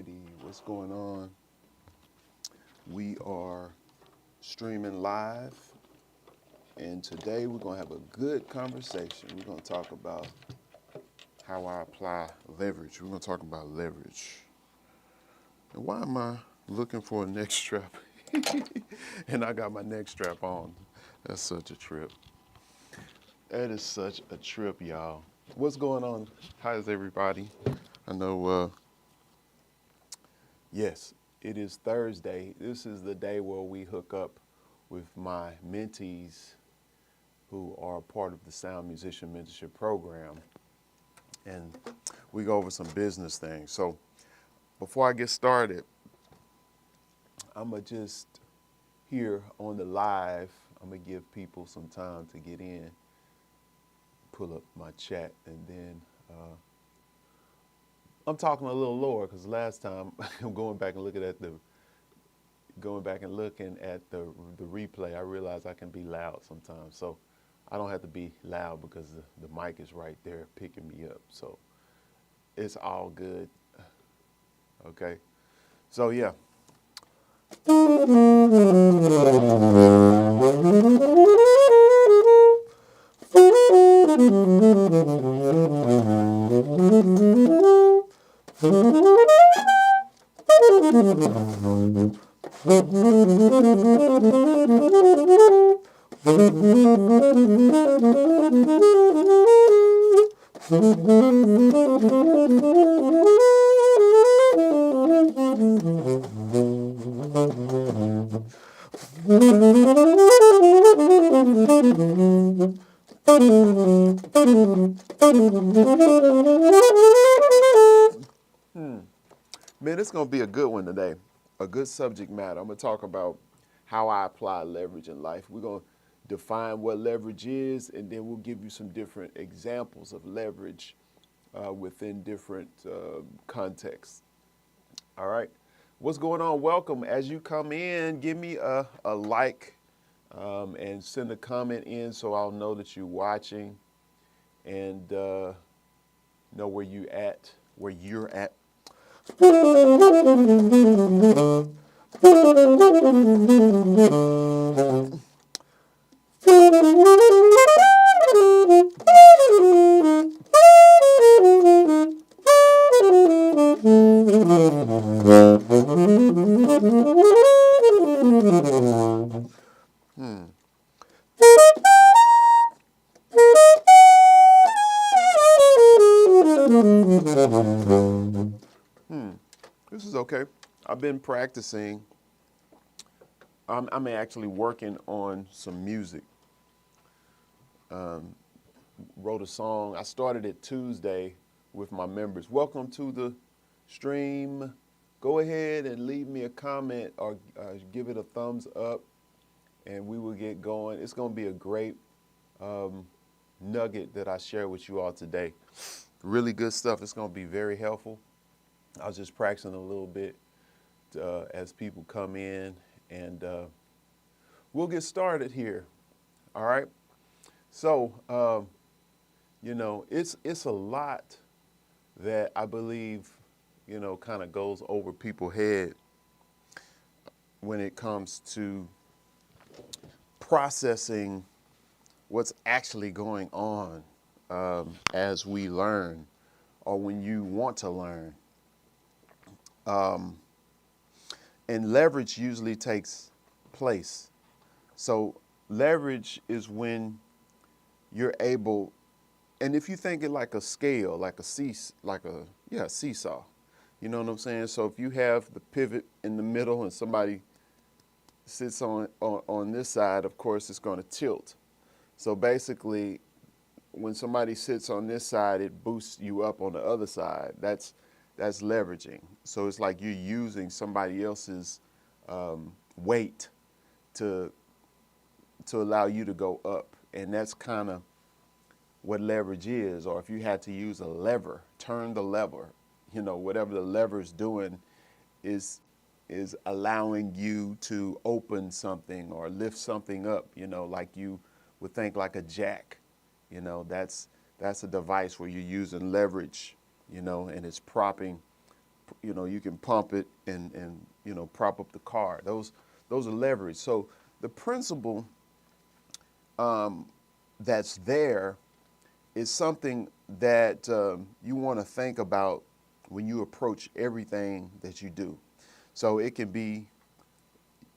Alrighty, what's going on? We are streaming live, and today we're going to have a good conversation. We're going to talk about how I apply leverage. We're going to talk about leverage. And why am I looking for a neck strap? And I got my neck strap on. That's such a trip. That is such a trip, y'all. What's going on? How's everybody? I know, yes, it is Thursday. This is the day where we hook up with my mentees who are part of the Sound Musician Mentorship Program. And we go over some business things. So before I get started, I'm going to just here on the live, I'm going to give people some time to get in, pull up my chat, and then I'm talking a little lower because last time I'm going back and looking at the replay, I realize I can be loud sometimes. So I don't have to be loud because the mic is right there picking me up. So it's all good. Okay. So yeah. Man, it's going to be a good one today, a good subject matter. I'm going to talk about how I apply leverage in life. We're going to define what leverage is, and then we'll give you some different examples of leverage within different contexts. All right. What's going on? Welcome. As you come in, give me a like and send a comment in so I'll know that you're watching and know where you're at. This is okay. I've been practicing. I'm actually working on some music. Wrote a song. I started it Tuesday with my members. Welcome to the stream. Go ahead and leave me a comment or give it a thumbs up, and we will get going. It's going to be a great nugget that I share with you all today. Really good stuff. It's going to be very helpful. I was just practicing a little bit as people come in, and we'll get started here. All right. So, it's a lot that I believe, kind of goes over people's head when it comes to processing what's actually going on as we learn or when you want to learn. And leverage usually takes place. So leverage is when you're able, and if you think it like a scale, like a seesaw, you know what I'm saying? So if you have the pivot in the middle and somebody sits on this side, of course it's going to tilt. So basically, when somebody sits on this side, it boosts you up on the other side. That's leveraging. So it's like you're using somebody else's weight to allow you to go up. And that's kind of what leverage is. Or if you had to use a lever, turn the lever, whatever the lever is doing is allowing you to open something or lift something up, like you would think like a jack. That's a device where you're using leverage, and it's propping you can pump it and prop up the car. Those are leverage. So the principle that's there is something that you want to think about when you approach everything that you do. So it can be,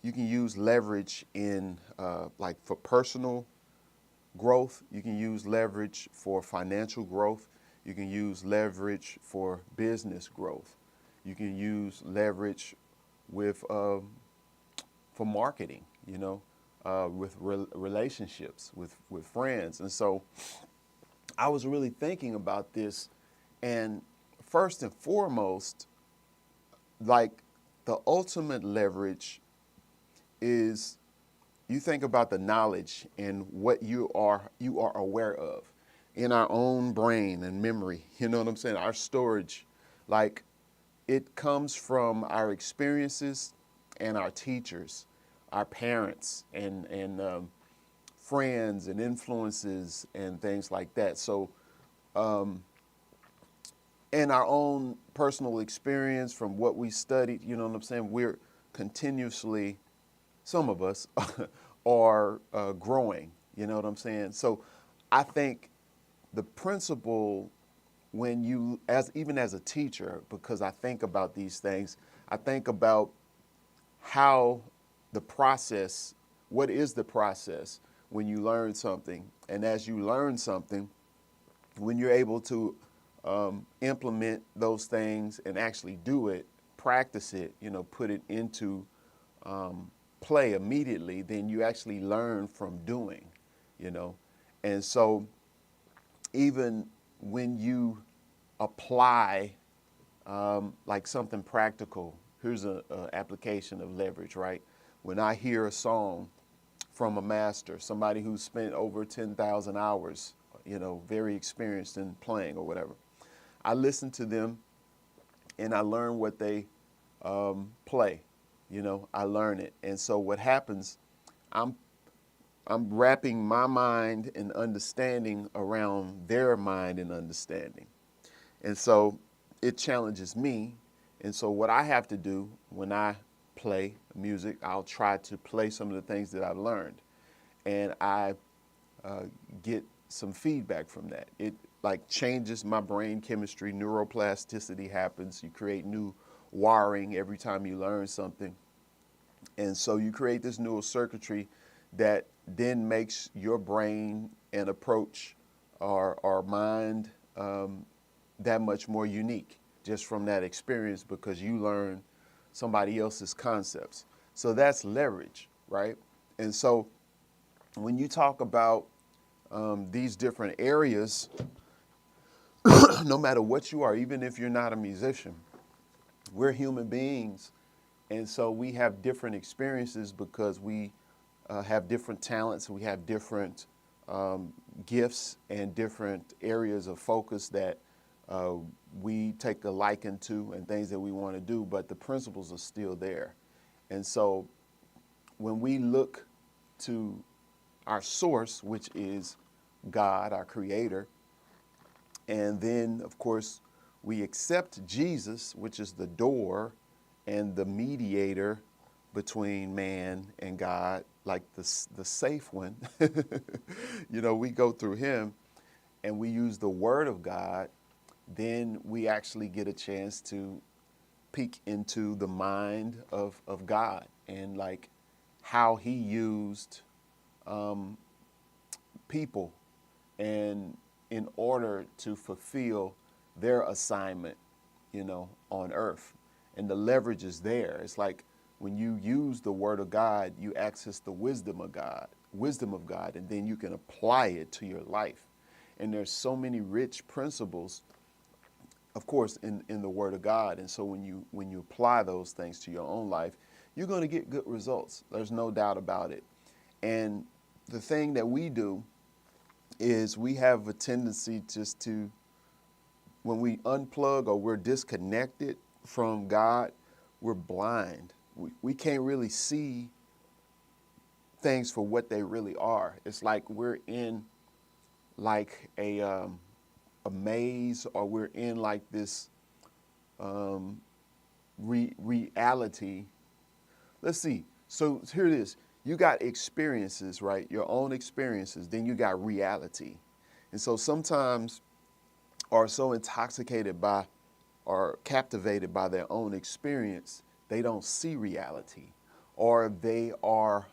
you can use leverage in like for personal growth. You can use leverage for financial growth. You can use leverage for business growth. You can use leverage with for marketing. With relationships with friends. And so I was really thinking about this, and first and foremost, like the ultimate leverage is, you think about the knowledge and what you are aware of in our own brain and memory. You know what I'm saying? Our storage, like, it comes from our experiences and our teachers, our parents, and friends and influences and things like that. So, and our own personal experience from what we studied, you know what I'm saying? We're continuously, some of us are growing, you know what I'm saying? So I think the principle, when you, even as a teacher, because I think about these things, I think about how the process, what is the process when you learn something? And as you learn something, when you're able to implement those things and actually do it, practice it, put it into play immediately, then you actually learn from doing, And so even when you apply like something practical, here's a application of leverage, right? When I hear a song from a master, somebody who's spent over 10,000 hours, very experienced in playing or whatever, I listen to them and I learn what they play. I learn it. And so what happens, I'm wrapping my mind and understanding around their mind and understanding. And so it challenges me. And so what I have to do when I play music, I'll try to play some of the things that I've learned. And I get some feedback from that. It like changes my brain chemistry, neuroplasticity happens. You create new wiring every time you learn something. And so you create this neural circuitry that then makes your brain and approach our mind that much more unique just from that experience, because you learn somebody else's concepts. So that's leverage, right? And so when you talk about these different areas, no matter what you are, even if you're not a musician, we're human beings. And so we have different experiences because we have different talents. We have different gifts and different areas of focus that we take a liking to and things that we want to do, but the principles are still there. And so when we look to our source, which is God, our creator, and then, of course, we accept Jesus, which is the door and the mediator between man and God, like the safe one. We go through him and we use the word of God, then we actually get a chance to peek into the mind of God and like how he used people and in order to fulfill their assignment, on earth. And the leverage is there. It's like when you use the word of God, you access the wisdom of God, and then you can apply it to your life. And there's so many rich principles, of course, in the word of God. And so when you apply those things to your own life, you're going to get good results. There's no doubt about it. And the thing that we do is we have a tendency just to, when we unplug or we're disconnected from God, we're blind. We can't really see things for what they really are. It's like we're in like a maze, or we're in like this reality. Let's see. So here it is. You got experiences, right? Your own experiences. Then you got reality. And so sometimes are so intoxicated by or captivated by their own experience, they don't see reality, or they are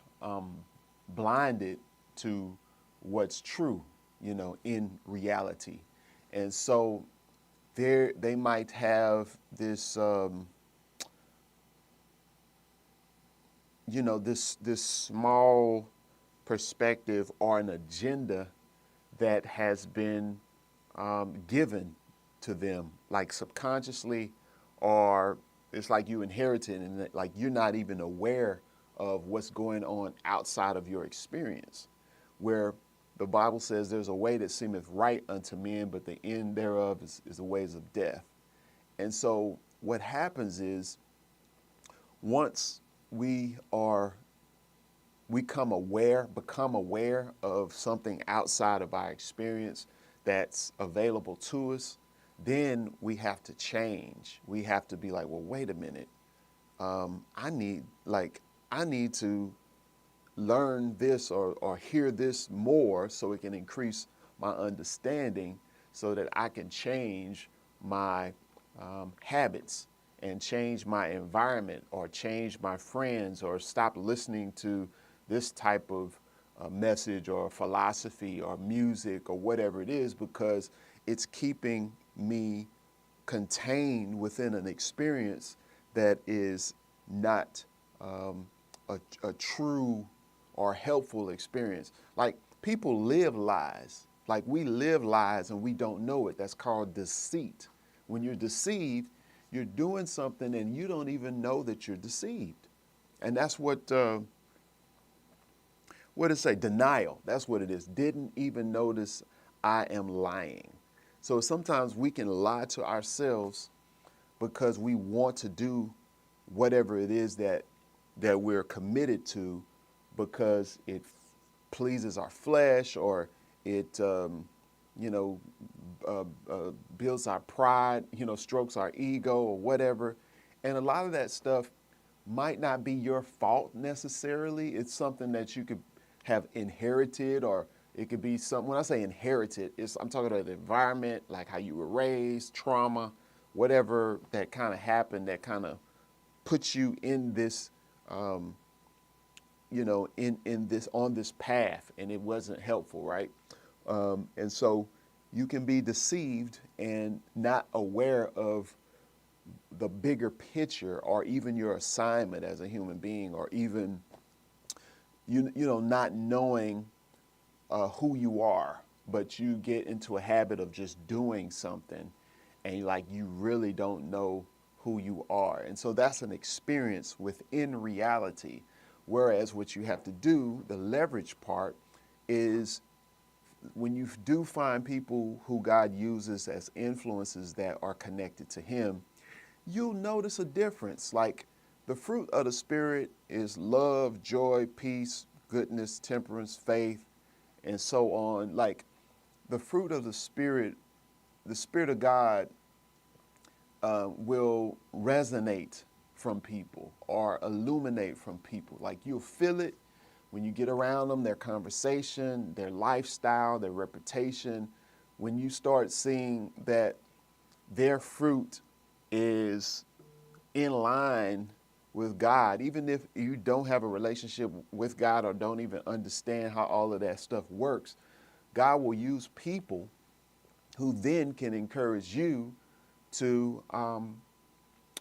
blinded to what's true, in reality. And so they might have this, this small perspective or an agenda that has been given to them, like subconsciously, or it's like you inherited, and like you're not even aware of what's going on outside of your experience. Where the Bible says there's a way that seemeth right unto men, but the end thereof is the ways of death. And so what happens is once we become aware of something outside of our experience that's available to us, then we have to change. We have to be like, well, wait a minute. I need to learn this or hear this more so it can increase my understanding so that I can change my habits and change my environment or change my friends or stop listening to this type of message or philosophy or music or whatever it is, because it's keeping me contained within an experience that is not a true or helpful experience. Like people live lies. Like we live lies and we don't know it. That's called deceit. When you're deceived, you're doing something and you don't even know that you're deceived. And that's what did it say? Denial. That's what it is. Didn't even notice I am lying. So sometimes we can lie to ourselves because we want to do whatever it is that we're committed to, because it pleases our flesh, or it builds our pride, strokes our ego or whatever. And a lot of that stuff might not be your fault necessarily. It's something that you could have inherited, or it could be something. When I say inherited, I'm talking about the environment, like how you were raised, trauma, whatever that kind of happened that kind of puts you in this, in this, on this path, and it wasn't helpful, right? And so you can be deceived and not aware of the bigger picture, or even your assignment as a human being, or even not knowing who you are, but you get into a habit of just doing something, and you really don't know who you are. And so that's an experience within reality. Whereas what you have to do, the leverage part, is when you do find people who God uses as influences that are connected to Him, you'll notice a difference. Like the fruit of the Spirit is love, joy, peace, goodness, temperance, faith, and so on. Like the fruit of the Spirit of God will resonate from people or illuminate from people. Like you'll feel it when you get around them, their conversation, their lifestyle, their reputation. When you start seeing that their fruit is in line with God, even if you don't have a relationship with God or don't even understand how all of that stuff works, God will use people who then can encourage you to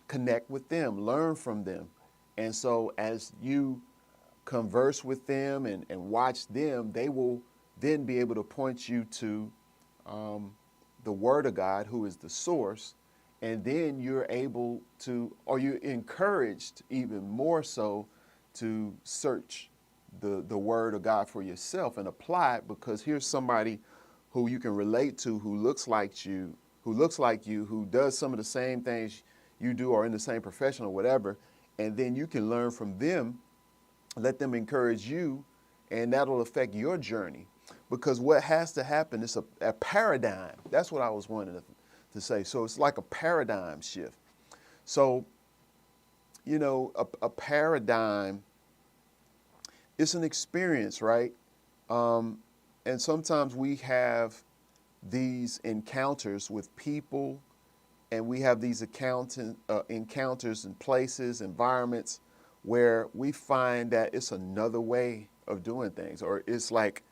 connect with them, learn from them. And so as you converse with them and watch them, they will then be able to point you to the Word of God, who is the source. And then you're able to, or you're encouraged even more so to search the Word of God for yourself and apply it, because here's somebody who you can relate to, who looks like you, who does some of the same things you do or in the same profession or whatever. And then you can learn from them, let them encourage you, and that'll affect your journey. Because what has to happen is a paradigm. That's what I was wanting to say. So it's like a paradigm shift. So a paradigm, it's an experience, right? Um, and sometimes we have these encounters with people, and we have these encounters in places, environments, where we find that it's another way of doing things, or it's like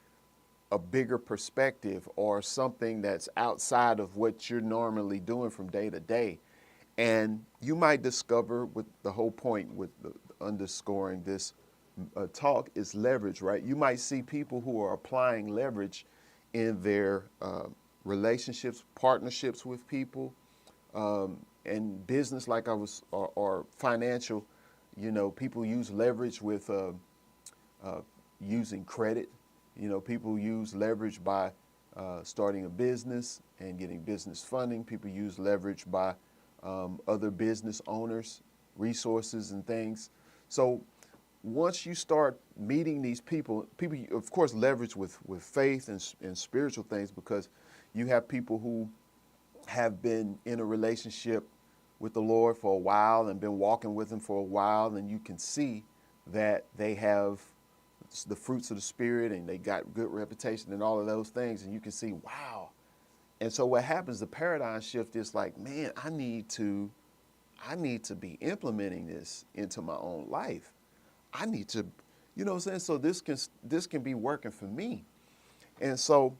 a bigger perspective, or something that's outside of what you're normally doing from day to day. And you might discover, with the whole point with underscoring this talk, is leverage, right? You might see people who are applying leverage in their relationships, partnerships with people, and business, like I was, or financial. People use leverage with using credit. People use leverage by starting a business and getting business funding. People use leverage by other business owners, resources and things. So once you start meeting these people, of course leverage with faith and spiritual things, because you have people who have been in a relationship with the Lord for a while and been walking with him for a while, and you can see that they have the fruits of the Spirit, and they got good reputation and all of those things, and you can see, wow. And so what happens, the paradigm shift is like, man, I need to be implementing this into my own life. I need to, what I'm saying? So this can be working for me. And so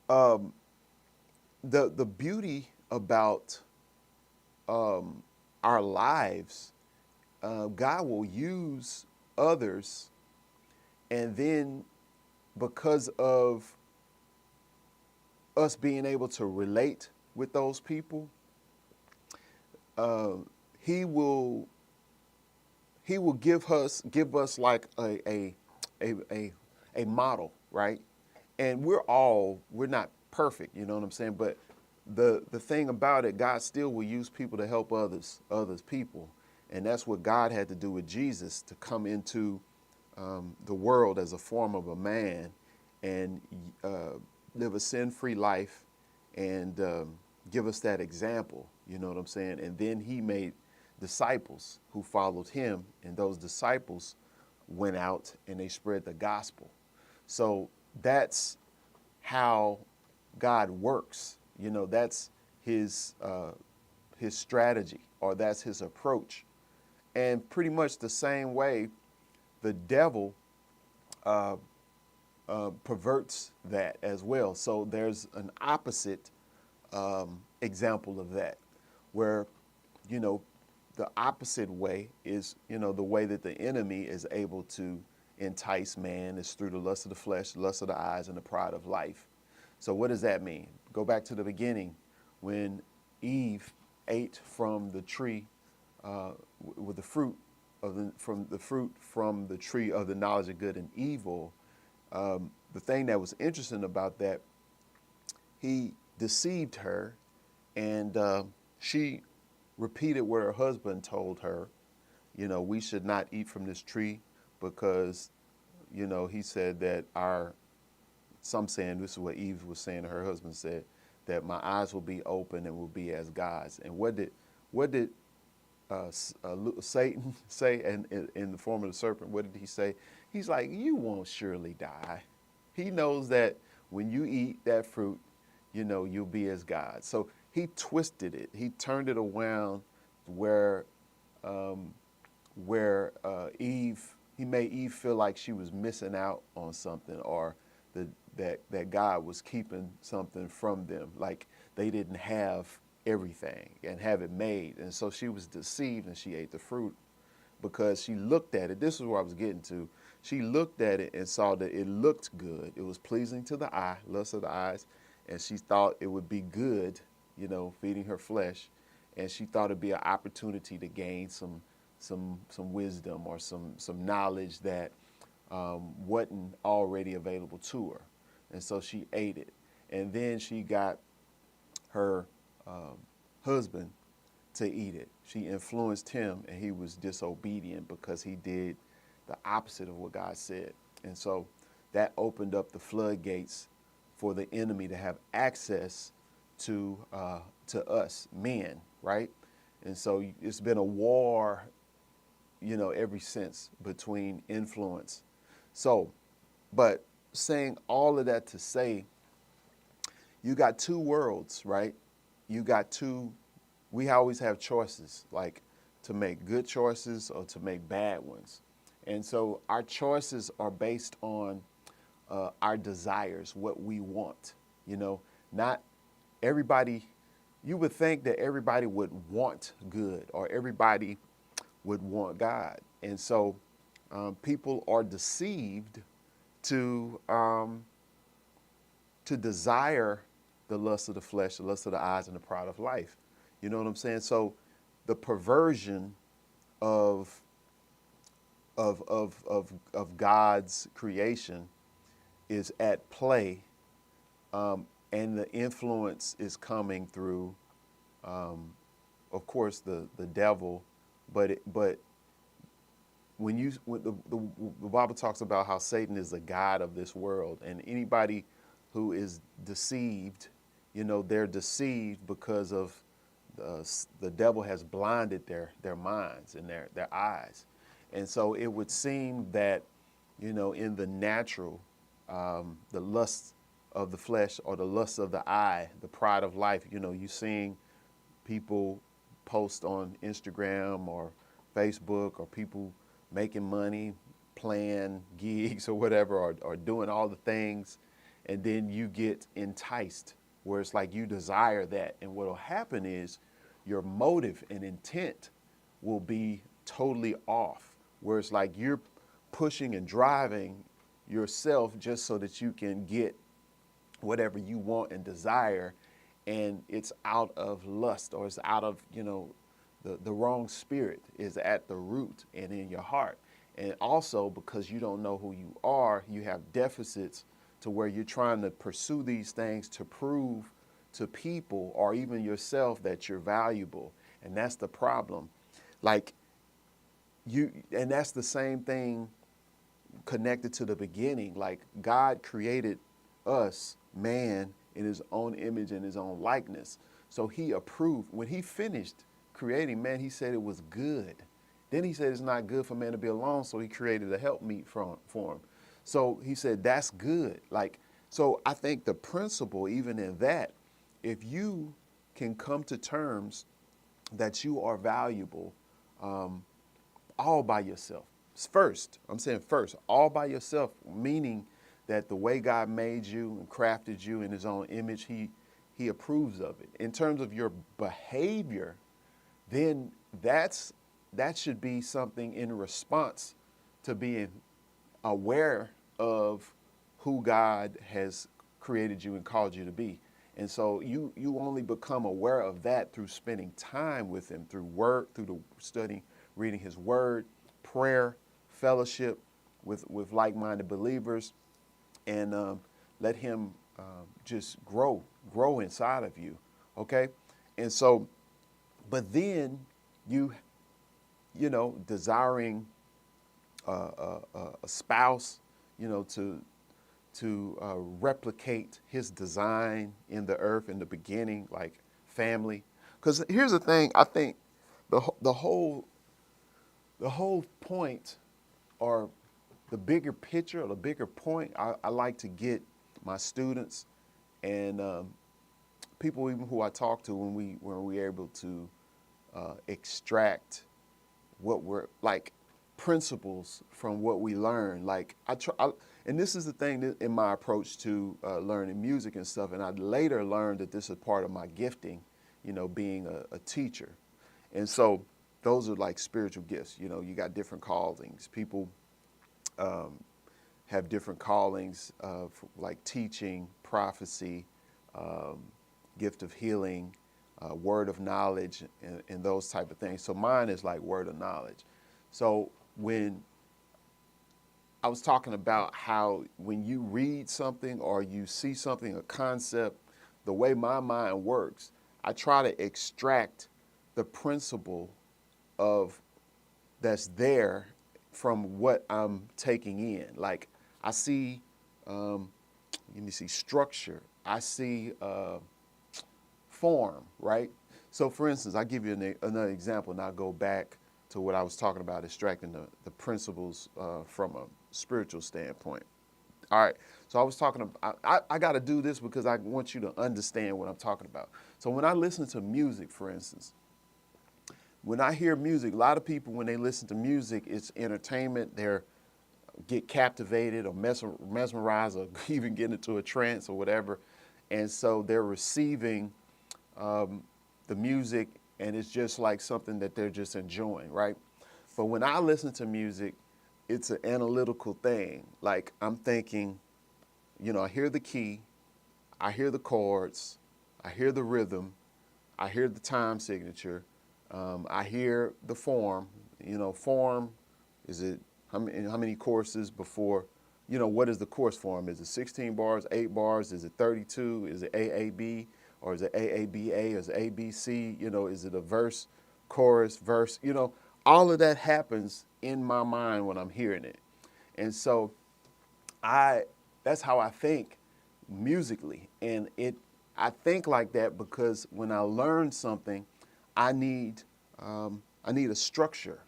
the beauty about our lives, God will use others, and then because of us being able to relate with those people, he will give us like a model, right? And we're not perfect, you know what I'm saying? But the thing about it, God still will use people to help others people. And that's what God had to do with Jesus, to come into the world as a form of a man, and live a sin-free life, and give us that example, you know what I'm saying? And then he made disciples who followed him, and those disciples went out and they spread the gospel. So that's how God works. That's his strategy, or that's his approach. And pretty much the same way the devil perverts that as well. So there's an opposite example of that, where, the opposite way is, the way that the enemy is able to entice man is through the lust of the flesh, the lust of the eyes, and the pride of life. So what does that mean? Go back to the beginning, when Eve ate from the tree, with the fruit from the tree of the knowledge of good and evil. The thing that was interesting about that, he deceived her, and she repeated what her husband told her. We should not eat from this tree, because, he said that some saying, this is what Eve was saying to her husband, said that my eyes will be open and will be as God's. And what did Satan say in the form of the serpent? What did he say? He's like, you won't surely die. He knows that when you eat that fruit, you'll be as God. So he twisted it. He turned it around where Eve, he made Eve feel like she was missing out on something, or that God was keeping something from them, like they didn't have everything and have it made. And so she was deceived, and she ate the fruit because she looked at it. This is where I was getting to. She looked at it and saw that it looked good. It was pleasing to the eye, lust of the eyes, and she thought it would be good, feeding her flesh. And she thought it'd be an opportunity to gain some wisdom, or some knowledge that wasn't already available to her. And so she ate it. And then she got her husband to eat it. She influenced him, and he was disobedient because he did the opposite of what God said. And so that opened up the floodgates for the enemy to have access to us men, right? And so it's been a war every sense between influence. So, but saying all of that to say, you got two worlds, right? You got two, we always have choices, like to make good choices or to make bad ones. And so our choices are based on our desires, what we want. Not everybody, you would think that everybody would want good or everybody would want God. And so people are deceived to desire the lust of the flesh, the lust of the eyes, and the pride of life. You know what I'm saying? So the perversion of of God's creation is at play, and the influence is coming through, of course, the devil, but when the Bible talks about how Satan is the god of this world, and anybody who is deceived, they're deceived because of the devil has blinded their minds and their eyes. And so it would seem that, in the natural, the lust of the flesh or the lust of the eye, the pride of life, you seeing people post on Instagram or Facebook, or people making money, playing gigs or whatever, or doing all the things, and then you get enticed, where it's like you desire that. And what will happen is your motive and intent will be totally off, where it's like you're pushing and driving yourself just so that you can get whatever you want and desire, and it's out of lust, or it's out of, the wrong spirit is at the root and in your heart. And also because you don't know who you are, you have deficits to where you're trying to pursue these things to prove to people or even yourself that you're valuable. And that's the problem. And that's the same thing connected to the beginning. Like, God created us, man, in his own image and his own likeness. So he approved. When he finished creating man, he said it was good. Then he said it's not good for man to be alone, so he created a helpmeet for him. So he said that's good. So I think the principle, even in that, if you can come to terms that you are valuable, all by yourself. First, I'm saying first, all by yourself, meaning that the way God made you and crafted you in his own image, he approves of it. In terms of your behavior, then that should be something in response to being aware of who God has created you and called you to be. And so you only become aware of that through spending time with him, through work, through the studying, reading his word, prayer, fellowship with like-minded believers, and let him just grow inside of you, okay? And so, but then desiring a spouse, to replicate his design in the earth in the beginning, like family. Because here's the thing, I think the whole point, or the bigger picture, or the bigger point, I like to get my students and people even who I talk to when we're able to extract what we're like, principles from what we learn. Like and this is the thing in my approach to learning music and stuff. And I later learned that this is part of my gifting, being a teacher. And so those are like spiritual gifts. You got different callings. People have different callings of like teaching, prophecy, gift of healing, word of knowledge, and those type of things. So mine is like word of knowledge. So when I was talking about how when you read something or you see something, a concept, the way my mind works, I try to extract the principle of that's there from what I'm taking in. Like I see, structure. I see form, right? So for instance, I'll give you another example, and I'll go back to what I was talking about, extracting the principles from a spiritual standpoint. All right, so I was talking about, I got to do this because I want you to understand what I'm talking about. So when I listen to music, for instance, when I hear music, a lot of people, when they listen to music, it's entertainment. They're get captivated or mesmerized or even get into a trance or whatever. And so they're receiving the music, and it's just like something that they're just enjoying, right? But when I listen to music, it's an analytical thing. Like I'm thinking, I hear the key, I hear the chords, I hear the rhythm, I hear the time signature, I hear the form. Form, is it how many courses before? What is the course form? Is it 16 bars, 8 bars? Is it 32? Is it AAB? Or is it AABA? Is it ABC? Is it a verse, chorus, verse? All of that happens in my mind when I'm hearing it. And so that's how I think musically. And I think like that because when I learn something, I need a structure.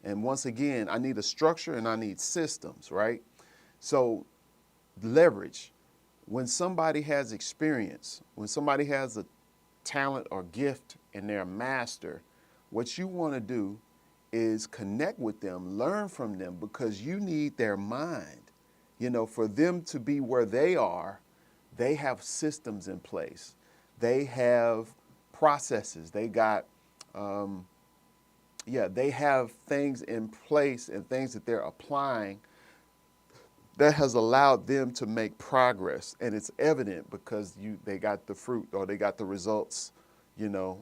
And once again, I need a structure and I need systems, right? So leverage. When somebody has experience, when somebody has a talent or gift and they're a master, what you want to do is connect with them, learn from them, because you need their mind. For them to be where they are, they have systems in place. They have processes. They got, they have things in place and things that they're applying that has allowed them to make progress. And it's evident because they got the fruit or they got the results, to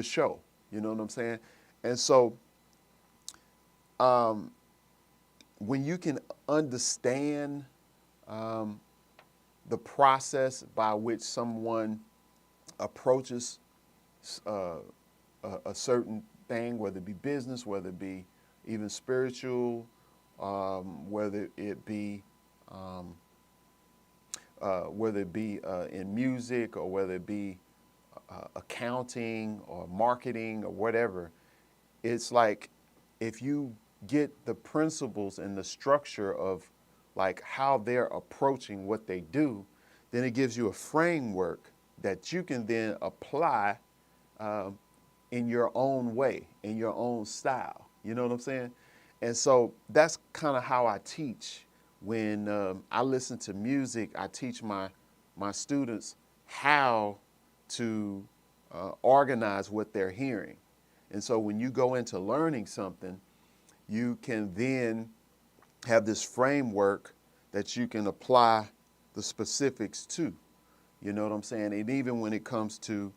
show. You know what I'm saying? And so when you can understand the process by which someone approaches a certain thing, whether it be business, whether it be even spiritual, whether it be in music, or whether it be accounting or marketing or whatever, it's like if you get the principles and the structure of like how they're approaching what they do, then it gives you a framework that you can then apply in your own way, in your own style. You know what I'm saying? And so that's kind of how I teach. When I listen to music, I teach my students how to organize what they're hearing. And so when you go into learning something, you can then have this framework that you can apply the specifics to. You know what I'm saying? And even when it comes to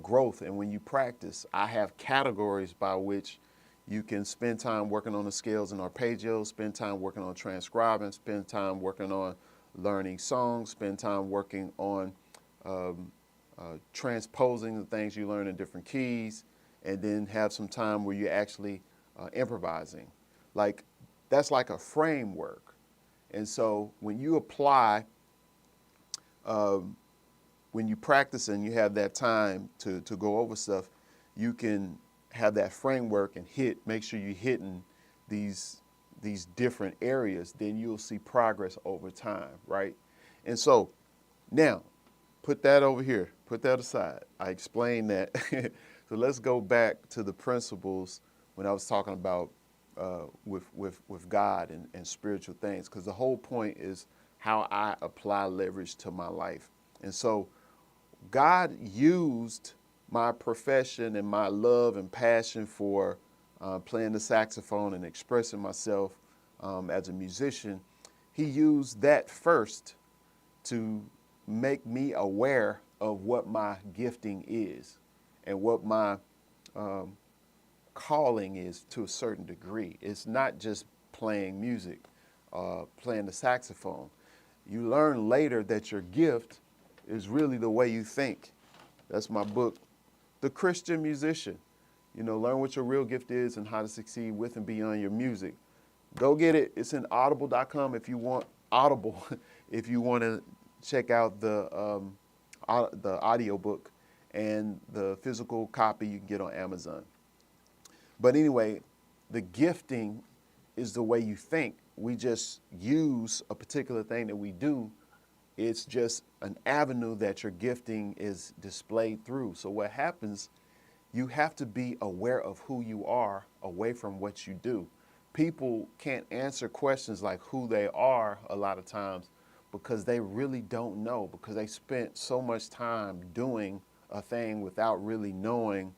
growth and when you practice, I have categories by which you can spend time working on the scales and arpeggios, spend time working on transcribing, spend time working on learning songs, spend time working on transposing the things you learn in different keys, and then have some time where you're actually improvising. Like, that's like a framework. And so when you apply, when you practice and you have that time to go over stuff, you can have that framework and make sure you're hitting these different areas, then you'll see progress over time, right? And so now, put that over here, put that aside. I explained that. So let's go back to the principles when I was talking about with God and spiritual things, because the whole point is how I apply leverage to my life. And so God used my profession and my love and passion for playing the saxophone and expressing myself as a musician. He used that first to make me aware of what my gifting is and what my calling is to a certain degree. It's not just playing music, playing the saxophone. You learn later that your gift is really the way you think. That's my book, The Christian Musician. Learn what your real gift is and how to succeed with and beyond your music. Go get it. It's in audible.com if you want Audible, if you want to check out the audio book. and the physical copy you can get on Amazon. But anyway, the gifting is the way you think. We just use a particular thing that we do. It's just an avenue that your gifting is displayed through. So what happens, you have to be aware of who you are away from what you do. People can't answer questions like who they are a lot of times because they really don't know, because they spent so much time doing a thing without really knowing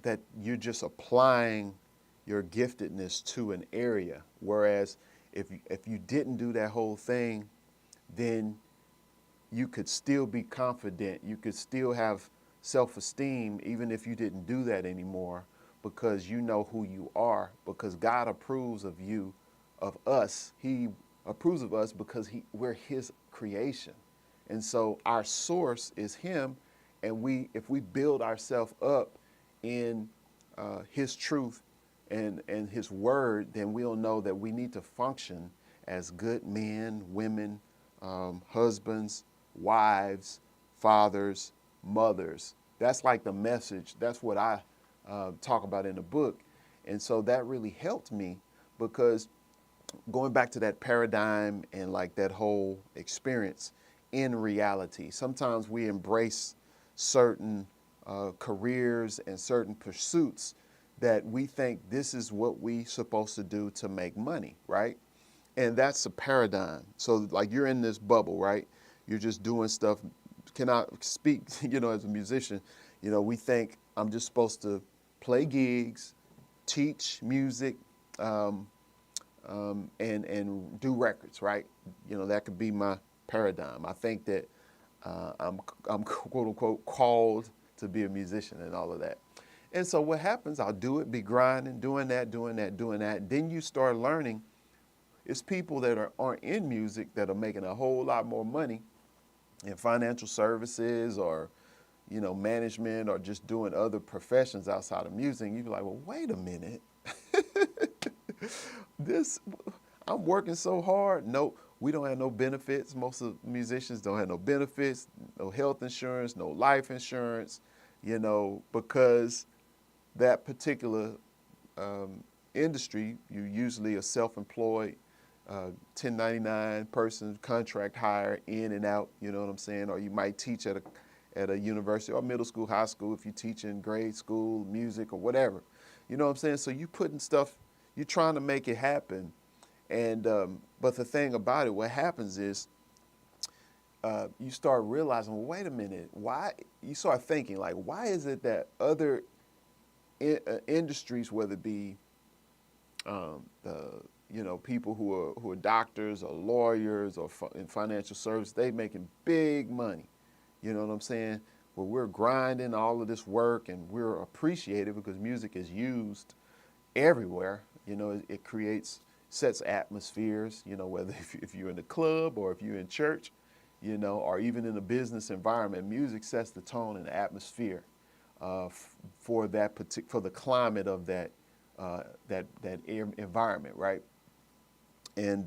that you're just applying your giftedness to an area. Whereas if you didn't do that whole thing, then you could still be confident. You could still have self-esteem even if you didn't do that anymore, because you know who you are, because God approves of you, of us. He approves of us because we're his creation. And so our source is him. And if we build ourselves up in his truth and his word, then we'll know that we need to function as good men, women, husbands, wives, fathers, mothers. That's like the message. That's what I talk about in the book. And so that really helped me, because going back to that paradigm and like that whole experience in reality, sometimes we embrace certain careers and certain pursuits that we think this is what we supposed to do to make money, right? And that's a paradigm. So like you're in this bubble, right? You're just doing stuff. Cannot speak, as a musician, we think I'm just supposed to play gigs, teach music, and do records, right? That could be my paradigm. I think that I'm quote unquote called to be a musician and all of that. And so what happens, I'll do it, be grinding, doing that. Then you start learning it's people that aren't in music that are making a whole lot more money in financial services or, management, or just doing other professions outside of music. You'd be like, well, wait a minute. I'm working so hard. No, we don't have no benefits. Most of the musicians don't have no benefits, no health insurance, no life insurance, because that particular industry, you usually a self-employed 1099 person, contract hire, in and out, you know what I'm saying? Or you might teach at a university or middle school, high school, if you teach in grade school, music or whatever. You know what I'm saying? So you putting stuff, you're trying to make it happen. And but the thing about it, what happens is you start realizing, well, wait a minute, why? You start thinking, like, why is it that other industries, whether it be people who are doctors or lawyers or in financial service, they making big money. You know what I'm saying? Well, we're grinding all of this work and we're appreciated because music is used everywhere. It sets atmospheres, whether if you're in the club or if you're in church, or even in a business environment, music sets the tone and the atmosphere for the climate of that environment, right? And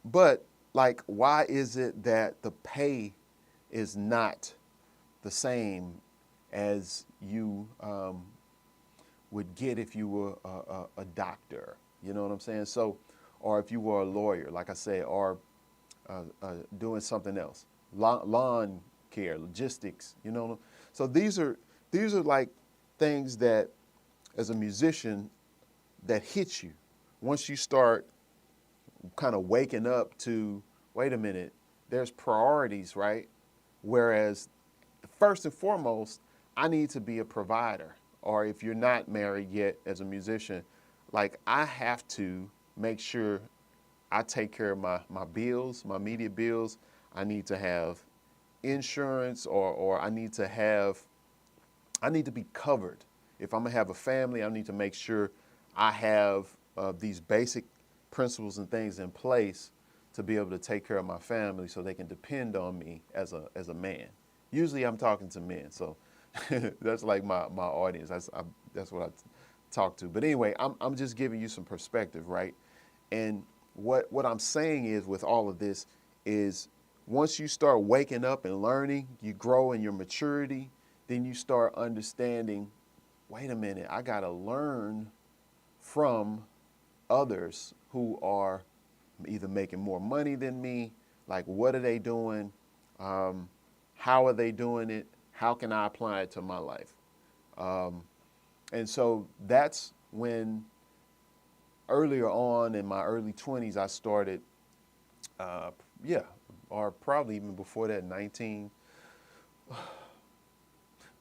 but like, why is it that the pay is not the same as you would get if you were a doctor? You know what I'm saying? So, or if you were a lawyer, like I said, or doing something else, lawn care, logistics. So these are like things that, as a musician, that hits you once you start kind of waking up to, wait a minute, there's priorities, right? Whereas first and foremost, I need to be a provider. Or if you're not married yet as a musician, like, I have to make sure I take care of my bills, my media bills. I need to have insurance, or I need to be covered. If I'm gonna have a family, I need to make sure I have these basic principles and things in place to be able to take care of my family so they can depend on me as a man. Usually I'm talking to men, so that's like my audience. That's what I talk to. But anyway, I'm just giving you some perspective, right? And what I'm saying is, with all of this, is once you start waking up and learning, you grow in your maturity, then you start understanding, wait a minute, I got to learn from others who are either making more money than me. Like, what are they doing? How are they doing it? How can I apply it to my life? And so that's when earlier on in my early 20s, I started, yeah, or probably even before that,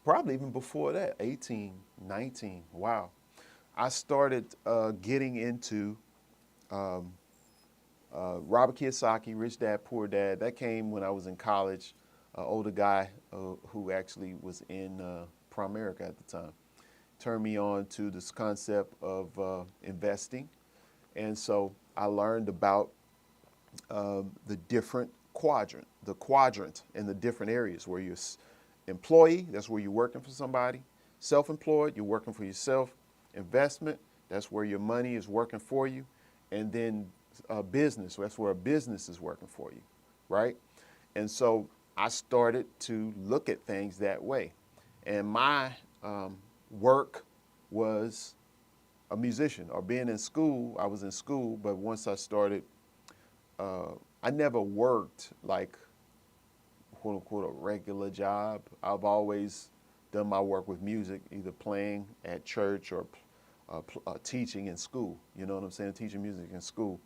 probably even before that, 18, 19. Wow. I started getting into Robert Kiyosaki, Rich Dad, Poor Dad. That came when I was in college. Older guy who actually was in Primerica at the time turned me on to this concept of investing. And so I learned about the different quadrant and the different areas where you're employee, that's where you're working for somebody. Self-employed, you're working for yourself. Investment, that's where your money is working for you. And then business, that's where a business is working for you, right? And so I started to look at things that way. And my work was a musician, or being in school. I was in school, but once I started, I never worked like, quote unquote, a regular job. I've always done my work with music, either playing at church or teaching in school. You know what I'm saying? Teaching music in school.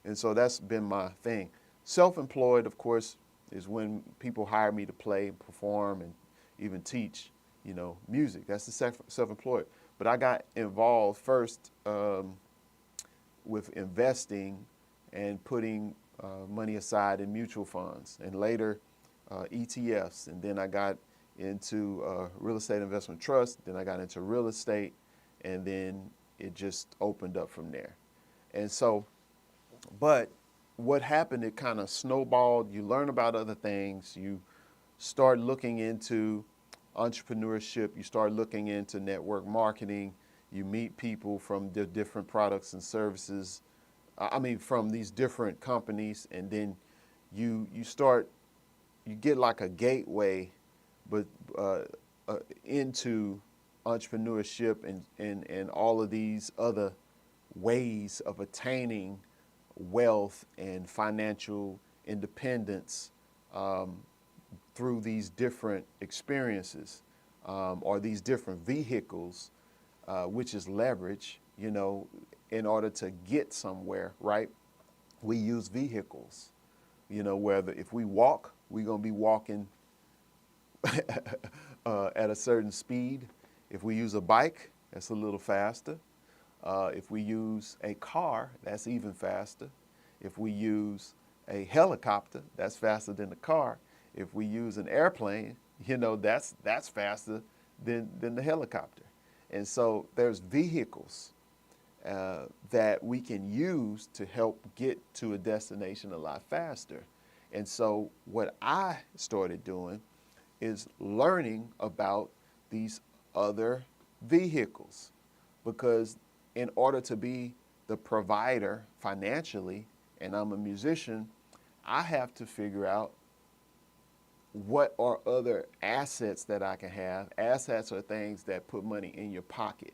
And so that's been my thing. Self-employed, of course, is when people hire me to play, perform, and even teach, music. That's the self-employed. But I got involved first with investing and putting money aside in mutual funds, and later ETFs. And then I got into real estate investment trust. Then I got into real estate, and then it just opened up from there. And so, but what happened, it kind of snowballed. You learn about other things. You start looking into entrepreneurship. You start looking into network marketing. You meet people from the different products and services. From these different companies, and then you get like a gateway, but into entrepreneurship and all of these other ways of attaining wealth and financial independence through these different experiences or these different vehicles, which is leverage, in order to get somewhere, right? We use vehicles, whether if we walk, we're going to be walking at a certain speed. If we use a bike, that's a little faster. If we use a car, that's even faster. If we use a helicopter, that's faster than the car. If we use an airplane, that's faster than the helicopter. And so there's vehicles that we can use to help get to a destination a lot faster. And so what I started doing is learning about these other vehicles, because in order to be the provider financially, and I'm a musician, I have to figure out what are other assets that I can have. Assets are things that put money in your pocket,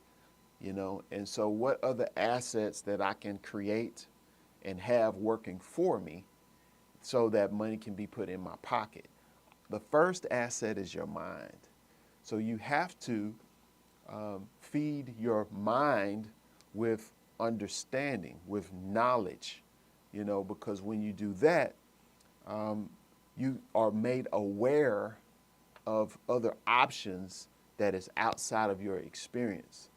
and so what other assets that I can create and have working for me so that money can be put in my pocket. The first asset is your mind. So you have to feed your mind with understanding, with knowledge, because when you do that, you are made aware of other options that is outside of your experience.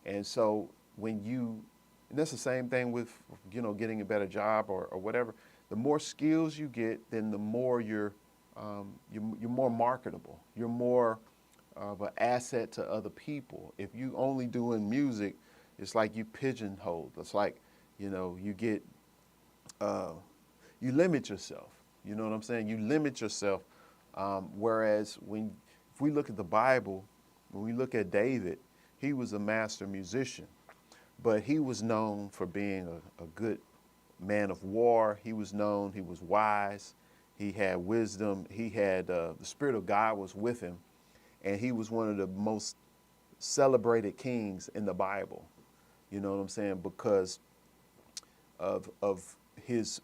And so and that's the same thing with, getting a better job or whatever. The more skills you get, then the more you're more marketable. You're more of an asset to other people. If you only doing music, it's like you pigeonholed. It's like, you get, you limit yourself. You know what I'm saying? You limit yourself. Whereas if we look at the Bible, when we look at David, he was a master musician, but he was known for being a good man of war. He was wise. He had wisdom. He had the Spirit of God was with him, and he was one of the most celebrated kings in the Bible. You know what I'm saying? Because of his,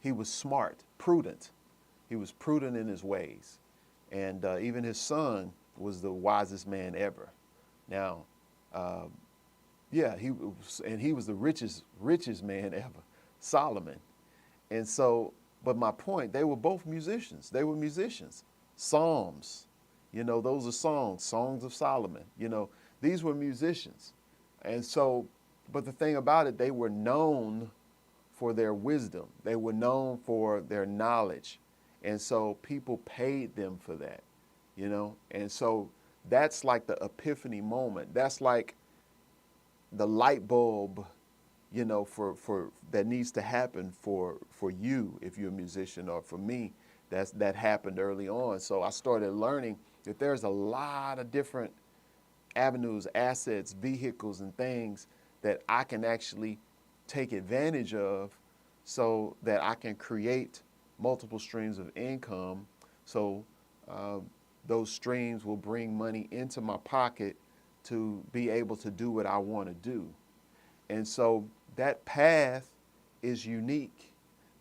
he was smart, prudent. He was prudent in his ways, and even his son was the wisest man ever. Now, yeah, he was the richest man ever, Solomon. And so, but my point, they were both musicians. They were musicians. Psalms, those are songs of Solomon. These were musicians. And so, but the thing about it, they were known for their wisdom. They were known for their knowledge. And so people paid them for that. And so that's like the epiphany moment. That's like the light bulb, for that needs to happen for you if you're a musician, or for me, that happened early on. So I started learning that there's a lot of different avenues, assets, vehicles, and things that I can actually take advantage of so that I can create multiple streams of income. So those streams will bring money into my pocket to be able to do what I want to do. And so that path is unique.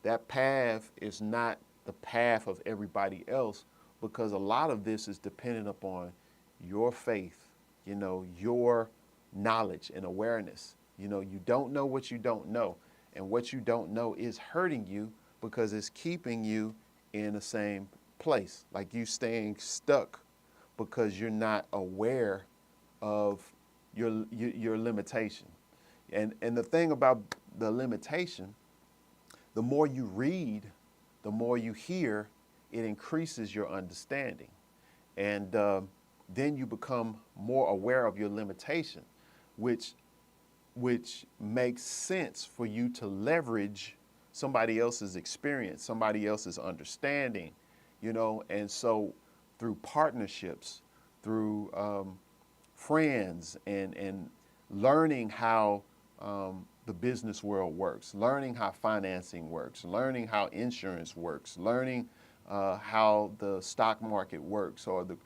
That path is not the path of everybody else, because a lot of this is dependent upon your faith, your knowledge and awareness. You don't know what you don't know. And what you don't know is hurting you because it's keeping you in the same place. Like you staying stuck because you're not aware of your limitation. And the thing about the limitation, the more you read, the more you hear, it increases your understanding. And then you become more aware of your limitation, which makes sense for you to leverage somebody else's experience, somebody else's understanding, and so through partnerships, through friends, and learning how the business world works, learning how financing works, learning how insurance works, learning how the stock market works or the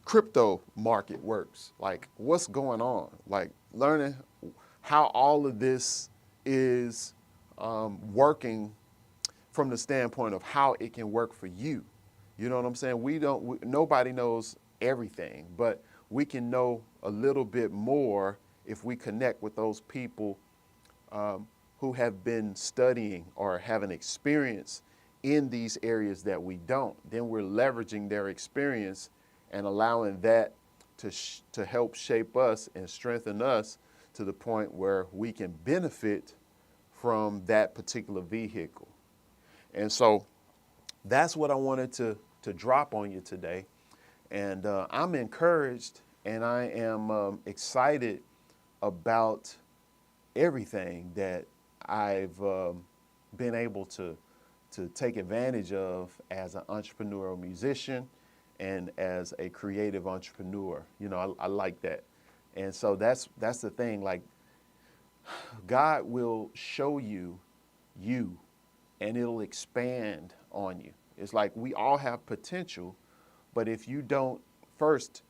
crypto market works, like what's going on, like learning how all of this is working from the standpoint of how it can work for you. You know what I'm saying? Nobody knows everything, but we can know a little bit more if we connect with those people who have been studying or have an experience in these areas that we don't. Then we're leveraging their experience and allowing that to help shape us and strengthen us to the point where we can benefit from that particular vehicle. And so that's what I wanted to drop on you today. And I'm encouraged, and I am excited about everything that I've been able to take advantage of as an entrepreneurial musician and as a creative entrepreneur. I like that. And so that's the thing. Like, God will show you, and it'll expand on you. It's like we all have potential, but if you don't first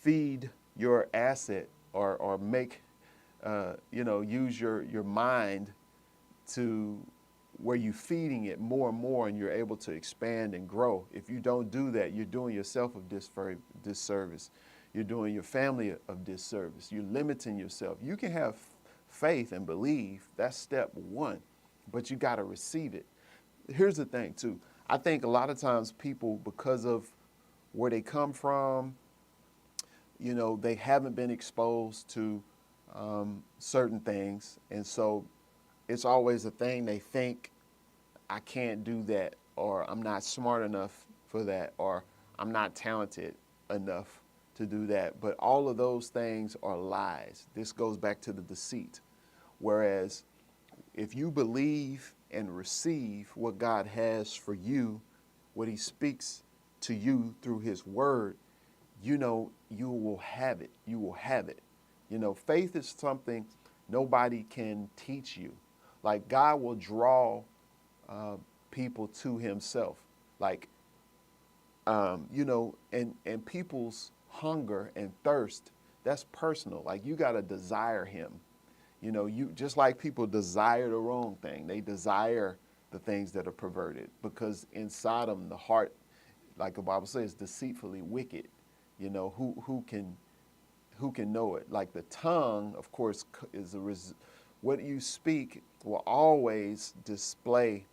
feed your asset or make, use your mind to where you're feeding it more and more and you're able to expand and grow. If you don't do that, you're doing yourself a disservice. You're doing your family a disservice. You're limiting yourself. You can have faith and believe. That's step one, but you got to receive it. Here's the thing, too. I think a lot of times people, because of where they come from, they haven't been exposed to certain things. And so it's always a thing they think, I can't do that, or I'm not smart enough for that, or I'm not talented enough to do that. But all of those things are lies. This goes back to the deceit. Whereas if you believe and receive what God has for you, what he speaks to you through his word, you will have it. You will have it. Faith is something nobody can teach you. Like God will draw people to himself. Like, and people's hunger and thirst, that's personal. Like, you got to desire him. You just like people desire the wrong thing. They desire the things that are perverted because inside them, the heart, like the Bible says, deceitfully wicked. Who can know it? Like the tongue, of course, is what you speak will always display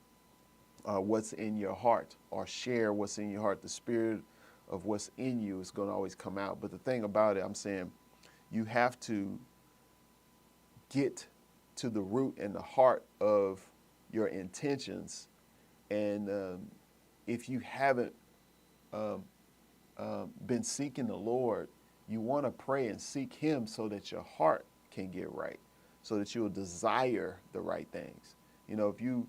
what's in your heart or share what's in your heart. The spirit of what's in you is going to always come out. But the thing about it, I'm saying, you have to get to the root and the heart of your intentions. And if you haven't been seeking the Lord, you want to pray and seek him so that your heart can get right, so that you'll desire the right things. If you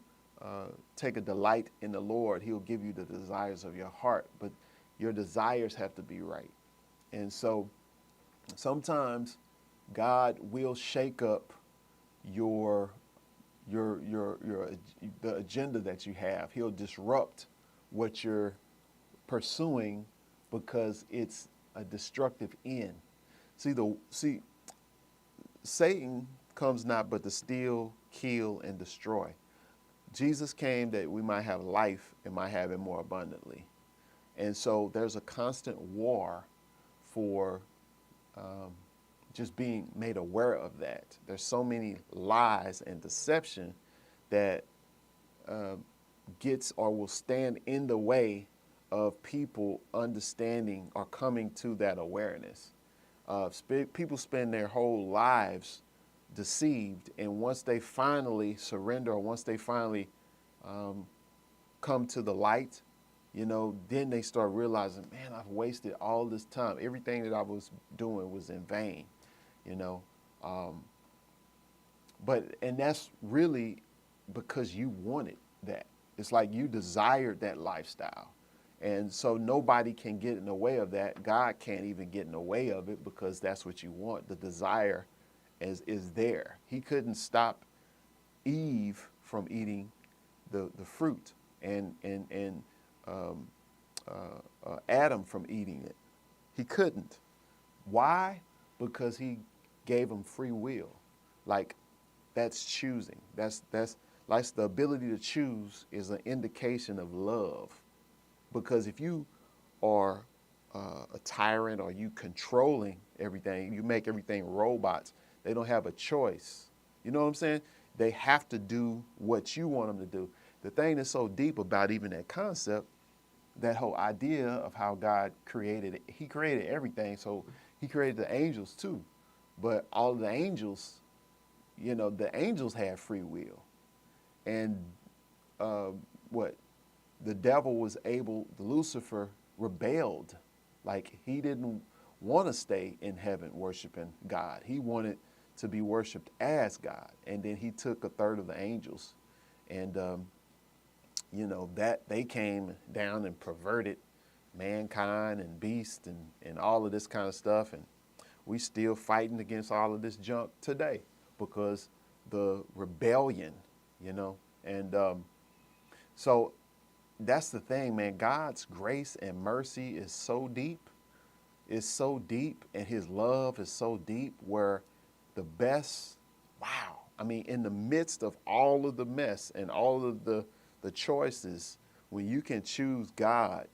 take a delight in the Lord, he'll give you the desires of your heart, but your desires have to be right. And so sometimes God will shake up the agenda that you have. He'll disrupt what you're pursuing because it's a destructive end. See, Satan comes not but to steal, kill, and destroy. Jesus came that we might have life and might have it more abundantly. And so there's a constant war for just being made aware of that. There's so many lies and deception that gets or will stand in the way of people understanding or coming to that awareness. People spend their whole lives deceived, and once they finally surrender, or once they finally come to the light, then they start realizing, man, I've wasted all this time. Everything that I was doing was in vain, and that's really because you wanted that. It's like you desired that lifestyle. And so nobody can get in the way of that. God can't even get in the way of it because that's what you want. The desire is there. He couldn't stop Eve from eating the fruit and Adam from eating it. He couldn't. Why? Because he gave him free will. Like, that's choosing. That's like the ability to choose is an indication of love. Because if you are a tyrant or you controlling everything, you make everything robots, they don't have a choice. You know what I'm saying? They have to do what you want them to do. The thing that's so deep about even that concept, that whole idea of how God created it, he created everything, so he created the angels too. But all of the angels, the angels had free will. And the devil was Lucifer rebelled. Like, he didn't want to stay in heaven worshiping God. He wanted to be worshiped as God. And then he took a third of the angels. And, that they came down and perverted mankind and beast and all of this kind of stuff. And we still fighting against all of this junk today because the rebellion, And so that's the thing, man. God's grace and mercy is so deep. It's so deep, and his love is so deep where the best, wow. I mean, in the midst of all of the mess and all of the choices, when you can choose God,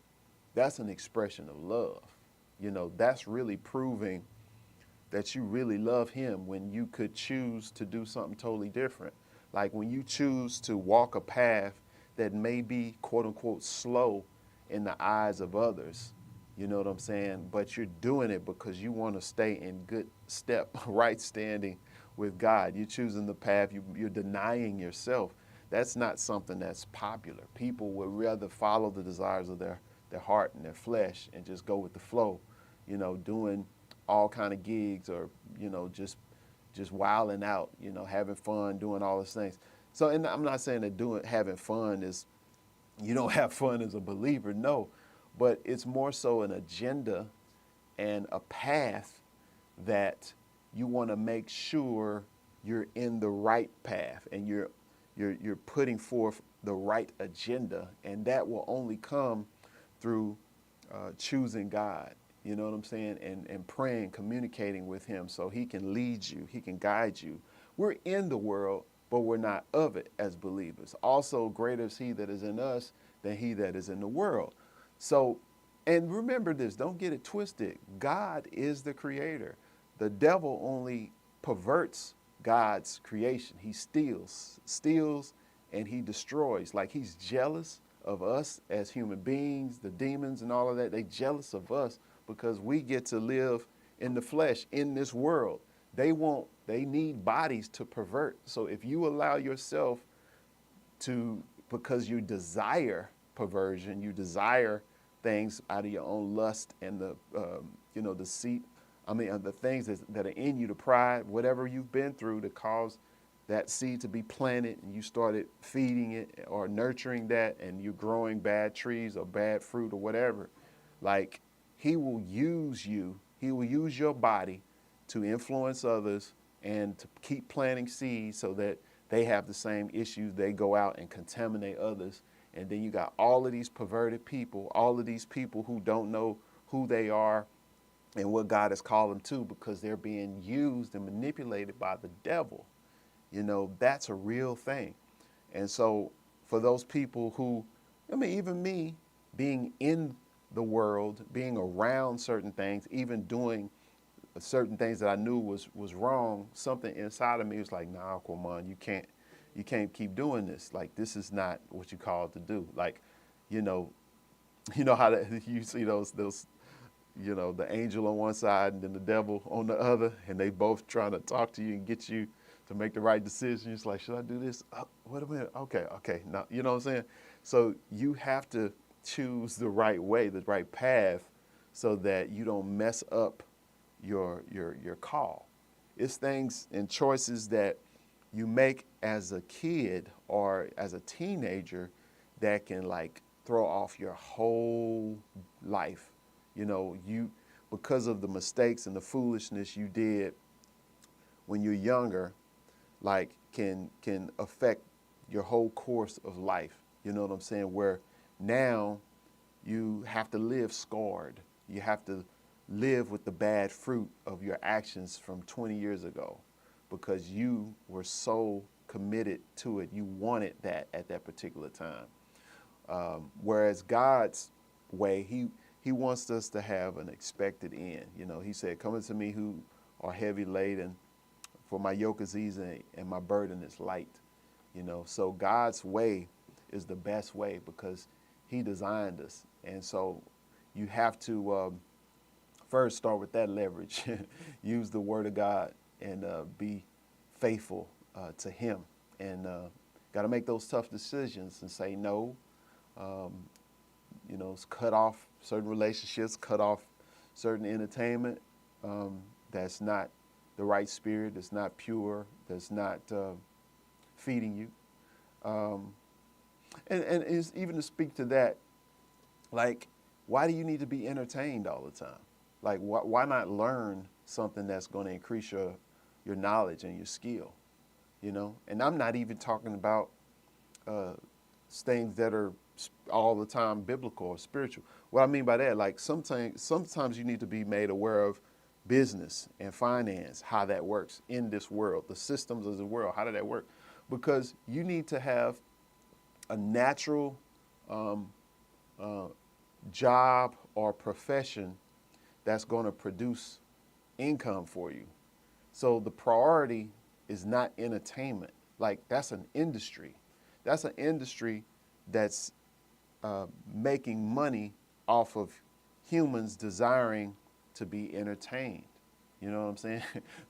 that's an expression of love. That's really proving that you really love him when you could choose to do something totally different. Like when you choose to walk a path that may be, quote unquote, slow in the eyes of others, you know what I'm saying? But you're doing it because you want to stay in good step, right standing with God. You're choosing the path, you're denying yourself. That's not something that's popular. People would rather follow the desires of their heart and their flesh and just go with the flow, doing all kind of gigs or, just wilding out, having fun, doing all those things. So, and I'm not saying that having fun is, you don't have fun as a believer, no, but it's more so an agenda and a path that you want to make sure you're in the right path and you're putting forth the right agenda, and that will only come through choosing God. You know what I'm saying? And praying, communicating with Him so He can lead you, He can guide you. We're in the world, but we're not of it as believers. Also, greater is He that is in us than he that is in the world. So, and remember this, don't get it twisted. God is the creator. The devil only perverts God's creation. He steals, and he destroys. Like he's jealous of us as human beings, the demons and all of that. They jealous of us because we get to live in the flesh in this world. They need bodies to pervert. So if you allow yourself to, because you desire perversion, you desire things out of your own lust and the deceit. I mean, the things that are in you, the pride, whatever you've been through to cause that seed to be planted, and you started feeding it or nurturing that, and you're growing bad trees or bad fruit or whatever. Like, he will use you. He will use your body to influence others and to keep planting seeds so that they have the same issues. They go out and contaminate others. And then you got all of these perverted people, all of these people who don't know who they are and what God has called them to, because they're being used and manipulated by the devil. You know, that's a real thing. And so for those people who, I mean, even me being in the world, being around certain things, even doing certain things that I knew was wrong, something inside of me was like, nah, Aquaman, you can't keep doing this. Like, this is not what you called to do. Like, you know how that you see those the angel on one side and then the devil on the other, and they both trying to talk to you and get you to make the right decision. It's like, should I do this? Oh, wait a minute. Okay. Now, you know what I'm saying? So you have to choose the right way, the right path, so that you don't mess up your call. It's things and choices that you make as a kid or as a teenager that can like throw off your whole life. You know, because of the mistakes and the foolishness you did when you're younger, like can affect your whole course of life. You know what I'm saying? Where now you have to live scarred. You have to live with the bad fruit of your actions from 20 years ago because you were so committed to it. You wanted that at that particular time. Whereas God's way, he wants us to have an expected end. You know, he said, come unto me who are heavy laden, for my yoke is easy and my burden is light. You know, so God's way is the best way because he designed us. And so you have to first start with that leverage, use the word of God and be faithful to him. And got to make those tough decisions and say no. Cut off certain relationships, cut off certain entertainment that's not the right spirit, that's not pure, that's not feeding you. And it's even to speak to that, like, why do you need to be entertained all the time? Like, why not learn something that's going to increase your knowledge and your skill, you know? And I'm not even talking about things that are all the time biblical or spiritual. What I mean by that, like sometimes you need to be made aware of business and finance, how that works in this world, the systems of the world, how did that work? Because you need to have a natural job or profession that's going to produce income for you. So the priority is not entertainment. Like, that's an industry. That's an industry that's making money off of humans desiring to be entertained. You know what I'm saying?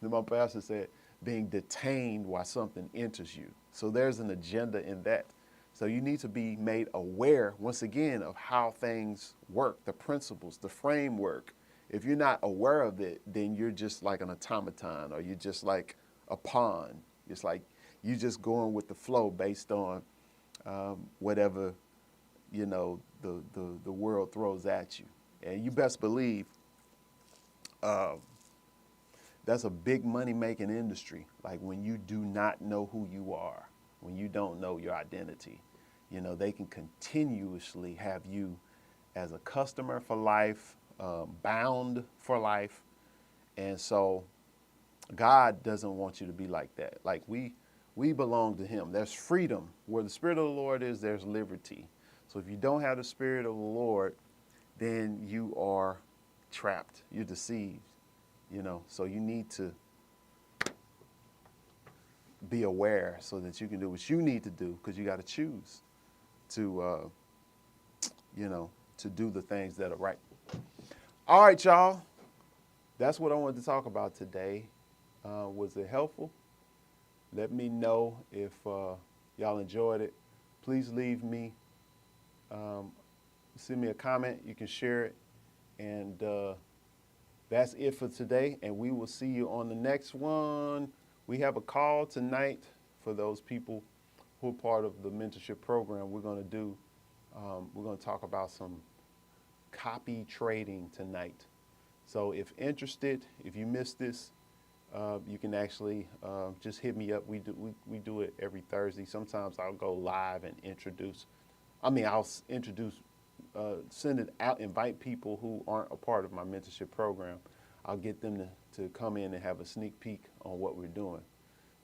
My pastor said, being detained while something enters you. So there's an agenda in that. So you need to be made aware, once again, of how things work, the principles, the framework. If you're not aware of it, then you're just like an automaton, or you're just like a pawn. It's like you're just going with the flow based on whatever, the world throws at you. And you best believe that's a big money-making industry, like when you do not know who you are. when you don't know your identity. You know, they can continuously have you as a customer for life, bound for life. And so God doesn't want you to be like that. Like we belong to him. There's freedom. Where the Spirit of the Lord is, there's liberty. So if you don't have the Spirit of the Lord, then you are trapped. You're deceived, you know. So you need to be aware so that you can do what you need to do, because you got to choose to, you know, to do the things that are right. All right, y'all. That's what I wanted to talk about today. Was it helpful? Let me know if y'all enjoyed it. Please leave me, send me a comment. You can share it. And that's it for today. And we will see you on the next one. We have a call tonight for those people who are part of the mentorship program. We're going to talk about some copy trading tonight. So if interested, if you missed this, you can actually just hit me up. We do it every Thursday. Sometimes I'll go live and I'll introduce, send it out, invite people who aren't a part of my mentorship program. I'll get them to come in and have a sneak peek on what we're doing.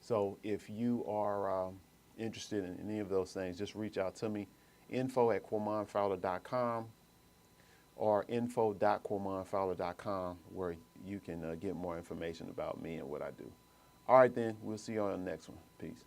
So if you are interested in any of those things, just reach out to me, info@QuamonFowler.com or info.QuamonFowler.com, where you can get more information about me and what I do. All right, then. We'll see you on the next one. Peace.